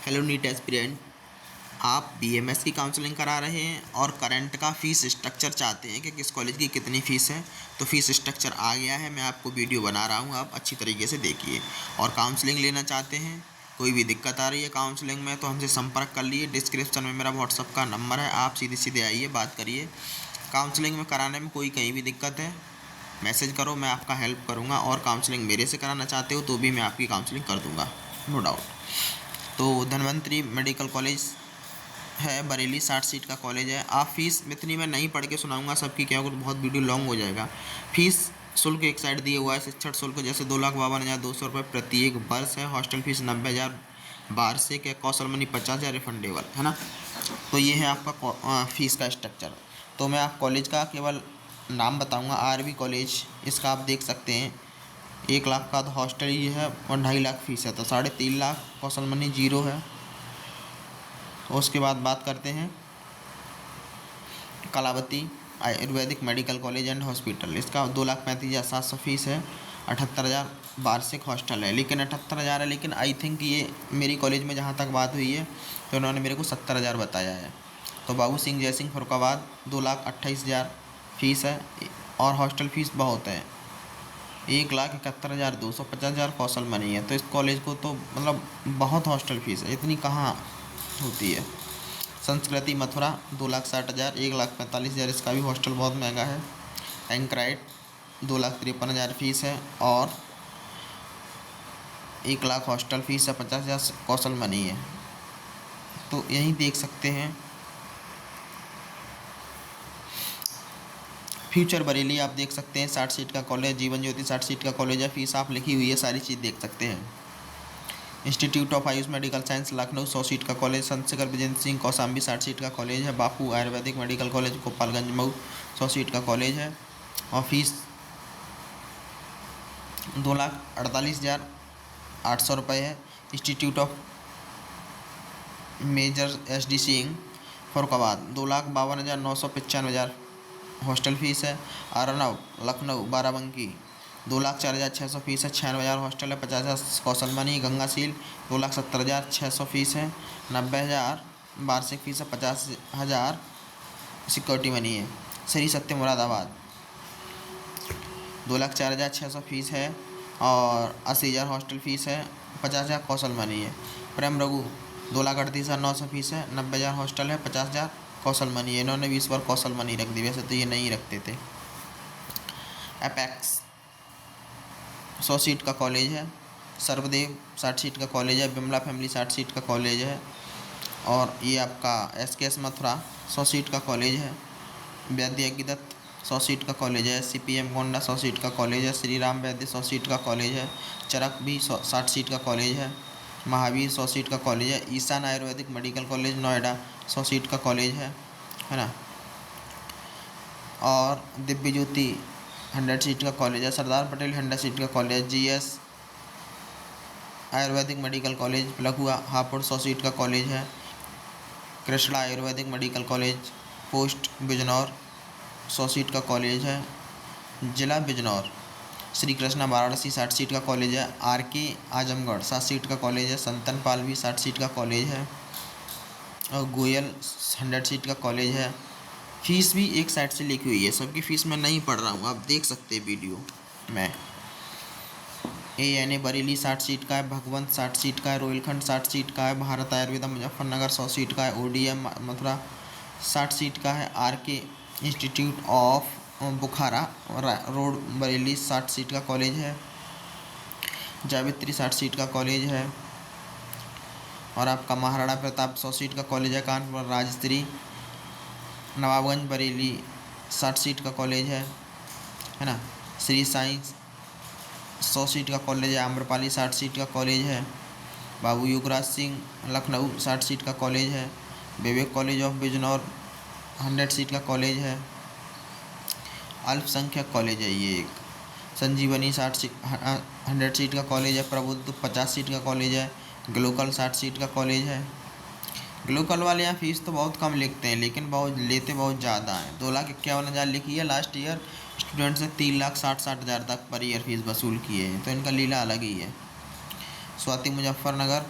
Hello NEET aspirant, आप BMS की counselling करा रहे हैं और करंट का फ़ीस स्ट्रक्चर चाहते हैं कि किस कॉलेज की कितनी फ़ीस है। तो फ़ीस स्ट्रक्चर आ गया है, मैं आपको वीडियो बना रहा हूँ, आप अच्छी तरीके से देखिए। और काउंसलिंग लेना चाहते हैं, कोई भी दिक्कत आ रही है काउंसलिंग में तो हमसे संपर्क कर लिए। डिस्क्रिप्शन में मेरा व्हाट्सअप का नंबर है, आप सीधे सीधे आइए, बात करिए। काउंसलिंग में कराने में कोई कहीं भी दिक्कत है, मैसेज करो, मैं आपका हेल्प करूँगा। और काउंसलिंग मेरे से कराना चाहते हो तो भी मैं आपकी काउंसलिंग कर दूँगा, नो डाउट। तो धन्वंतरी मेडिकल कॉलेज है बरेली, 60 सीट का कॉलेज है। आप फीस इतनी मैं नहीं पढ़ के सुनाऊंगा सबकी, क्या होगा बहुत वीडियो लॉन्ग हो जाएगा। फीस शुल्क एक साइड दिए हुआ है, शिक्षण शुल्क जैसे 2,52,200 रुपये प्रति एक वर्ष है। हॉस्टल फीस 90,000 वार्षिक है। कौशल मनी 50,000 रिफंडेबल है ना। तो ये है आपका फीस का स्ट्रक्चर। तो मैं आप कॉलेज का केवल नाम बताऊँगा, आरवी कॉलेज, इसका आप देख सकते हैं। 1 लाख का तो हॉस्टल ही है और 2.5 लाख फीस है, तो 3.5 लाख। कौशल मनी 0 है। उसके बाद बात करते हैं Kalawati Ayurvedic medical college and hospital, इसका 2,35,700 फीस है। 78,000 वार्षिक हॉस्टल है, लेकिन 78,000 है, लेकिन आई थिंक ये मेरी कॉलेज में जहाँ तक बात हुई है तो उन्होंने मेरे को 70,000 बताया है। तो बाबू सिंह जयसिंह फरुखाबाद 2,28,000 फीस है और हॉस्टल फीस बहुत है, 1,71,200, 50,000 कौशल मनी है। तो इस कॉलेज को तो मतलब बहुत हॉस्टल फीस है, इतनी कहाँ होती है। संस्कृति मथुरा 2,60,000, 1,45,000, इसका भी हॉस्टल बहुत महंगा है। एंक्राइट 2,53,000 फीस है और 1 लाख हॉस्टल फीस है, 50,000 कौशल मनी है। तो यहीं देख सकते हैं। फ्यूचर बरेली आप देख सकते हैं, 60 सीट का कॉलेज। जीवन ज्योति 60 सीट का कॉलेज है, फीस आप लिखी हुई है, सारी चीज़ देख सकते हैं। Institute of Ayush medical science Lucknow 100 seat का कॉलेज। संत शेखर विजेंद्र सिंह कौशाम्बी 60 सीट का कॉलेज है। Bapu Ayurvedic medical college Gopalganj Mau 100 seat का कॉलेज है और फीस 2,48,800 रुपये है। Institute of major SD Singh Farrukhabad 2,52,995 hostel fees है। अरनव लखनऊ बाराबंकी 2,04,600 फीस है, 96,000 हॉस्टल है, 50,000 कौशल मनी। गंगासील 2,70,600 फीस है, 90,000 वार्षिक फीस है, 50,000 सिक्योरिटी मनी है। श्री सत्य मुरादाबाद 2,04,600 फीस है और 80,000 हॉस्टल फीस है, 50,000 कौशल मनी है। प्रेम रघु 2,38,900 फीस है, 90,000 हॉस्टल है, 50,000 कौशल मनी है। इन्होंने 20 बार कौशल मनी रख दी, वैसे तो ये नहीं रखते थे। एपेक्स 100 सीट का कॉलेज है। सर्वदेव 60 सीट का कॉलेज है। बिमला फैमिली 60 सीट का कॉलेज है और ये आपका SKS मथुरा 100 सीट का कॉलेज है। वैद्य दत्त 100 सीट का कॉलेज है। CPM गोंडा 100 सीट का कॉलेज है। श्री राम वैद्य 100 सीट का कॉलेज है। चरक भी 60 सीट का कॉलेज है। महावीर 100 सीट का कॉलेज है। Ishan Ayurvedic medical college Noida 100 seat का कॉलेज है ना। और दिव्य ज्योति 100 सीट का कॉलेज है। सरदार पटेल 100 सीट का college. GS Ayurvedic medical college Lakhua Hapur 100 seat का कॉलेज है। Krishna Ayurvedic medical college post Bijnor 100 seat का कॉलेज है। जिला बिजनौर श्री कृष्णा वाराणसी 60 सीट का कॉलेज है। RK आजमगढ़ 7 सीट का कॉलेज है। संतन पाल भी 60 सीट का कॉलेज है और गोयल 100 सीट का कॉलेज है। फीस भी एक साइड से लिखी हुई है, सबकी फ़ीस मैं नहीं पढ़ रहा हूँ, आप देख सकते हैं वीडियो में। ANA बरेली 60 सीट का है। भगवंत 60 सीट का है। रोहिलखंड 60 सीट का है। भारत आयुर्वेदा मुजफ्फरनगर 100 सीट का है। ODM मथुरा 60 सीट का है। RK institute of Bukhara road Bareilly 60 seat का कॉलेज है। जावित्री 60 सीट का कॉलेज है और आपका महाराणा प्रताप 100 सीट का कॉलेज है। कानपुर राजश्री नवाबगंज बरेली 60 सीट का कॉलेज है ना। श्री साई 100 सीट का कॉलेज है। आम्रपाली 60 सीट का कॉलेज है। बाबू युगराज सिंह लखनऊ 60 सीट का कॉलेज है। विवेक कॉलेज ऑफ बिजनौर 100 सीट का कॉलेज है। अल्पसंख्यक कॉलेज है ये एक। संजीवनी 100 सीट का कॉलेज है। प्रबुद्ध 50 सीट का कॉलेज है। ग्लोकल 60 सीट का कॉलेज है। ग्लोकल वाले यहाँ फ़ीस तो बहुत कम लिखते हैं, लेकिन बहुत लेते बहुत ज़्यादा हैं। 2,51,000 लिखी है लास्ट ईयर। स्टूडेंट से 3,60,60,000 तक पर ईयर फीस वसूल किए हैं, तो इनका लीला अलग ही है। स्वाति मुजफ्फरनगर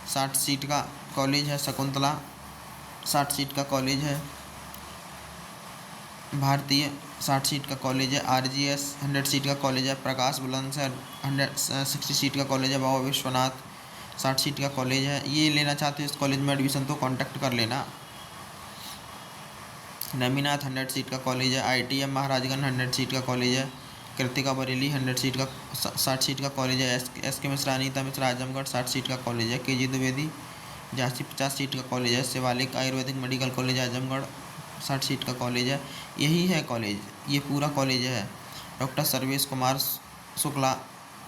60 सीट का कॉलेज है। शकुंतला 60 सीट का कॉलेज है। भारतीय 60 सीट का कॉलेज है। RGS 100 सीट का कॉलेज है। प्रकाश बुलंदशहर 60 सीट का कॉलेज है। बाबा विश्वनाथ 60 सीट का कॉलेज है। ये लेना चाहते हो इस कॉलेज में एडमिशन तो कांटेक्ट कर लेना। नमीनाथ 100 सीट का कॉलेज है। ITM महाराजगंज 100 सीट का कॉलेज है। कृतिका बरेली 100 सीट का 60 सीट का कॉलेज है। SK मिश्रा अनीता मिश्रा आजमगढ़ 60 सीट का कॉलेज है। KG द्विवेदी झांसी 50 सीट का कॉलेज है। Shivalik Ayurvedic medical college Azamgarh 60 seat का कॉलेज है। यही है कॉलेज, ये पूरा कॉलेज है। डॉक्टर सर्वेश कुमार शुक्ला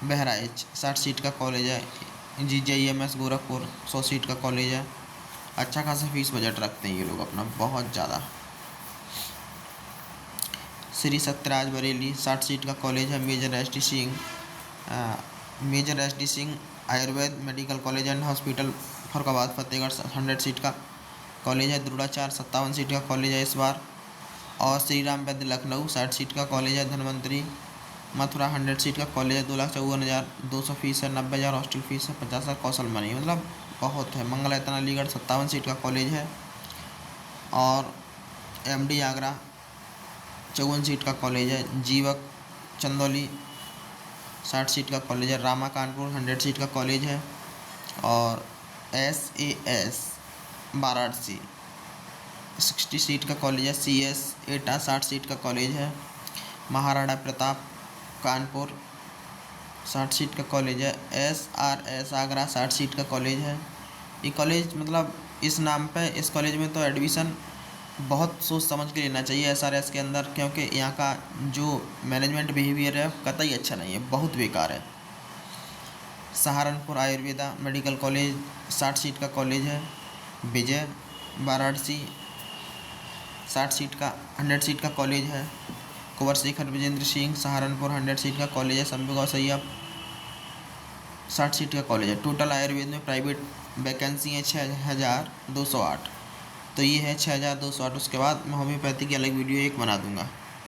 बहराइच 60 सीट का कॉलेज है। GJEMS गोरखपुर 100 सीट का कॉलेज है। अच्छा खासा फीस बजट रखते हैं ये लोग अपना, बहुत ज़्यादा। श्री सत्यराज बरेली 60 सीट का कॉलेज है। Major SD Singh Ayurved medical college and hospital Farrukhabad Fatehgarh 100 seat का कॉलेज है। द्रोणाचार्य 57 सीट का कॉलेज है इस बार। और श्री राम वैद्य लखनऊ 60 सीट का कॉलेज है। धन्वंतरी मथुरा 100 सीट का कॉलेज है। 2,54,200 फीस है। 90,000 हॉस्टल फीस है। 50,000 कौशल मनी, मतलब बहुत है। मंगलायतन अलीगढ़ 57 सीट का कॉलेज है। और MD आगरा 54 सीट का कॉलेज है। जीवक चंदौली 60 सीट का कॉलेज है। रामा कानपुर 100 सीट का कॉलेज है। और SAS वाराणसी 60 सीट का कॉलेज है। CS एटा 60 सीट का कॉलेज है। महाराणा प्रताप कानपुर 60 सीट का कॉलेज है। SRS आगरा 60 सीट का कॉलेज है। ये कॉलेज मतलब इस नाम पे, इस कॉलेज में तो एडमिशन बहुत सोच समझ के लेना चाहिए SRS के अंदर, क्योंकि यहाँ का जो मैनेजमेंट बिहेवियर है कतई अच्छा नहीं है, बहुत बेकार है। Saharanpur Ayurveda medical college 60 seat का कॉलेज है। विजय वाराणसी 60 सीट का 100 सीट का कॉलेज है। कुंवर शेखर विजेंद्र सिंह सहारनपुर 100 सीट का कॉलेज है। शंभू गौसैया 60 सीट का कॉलेज है। टोटल आयुर्वेद में प्राइवेट वैकेंसी है 6,208। तो ये है 6,208। उसके बाद मैं होम्योपैथी की अलग वीडियो एक बना दूंगा।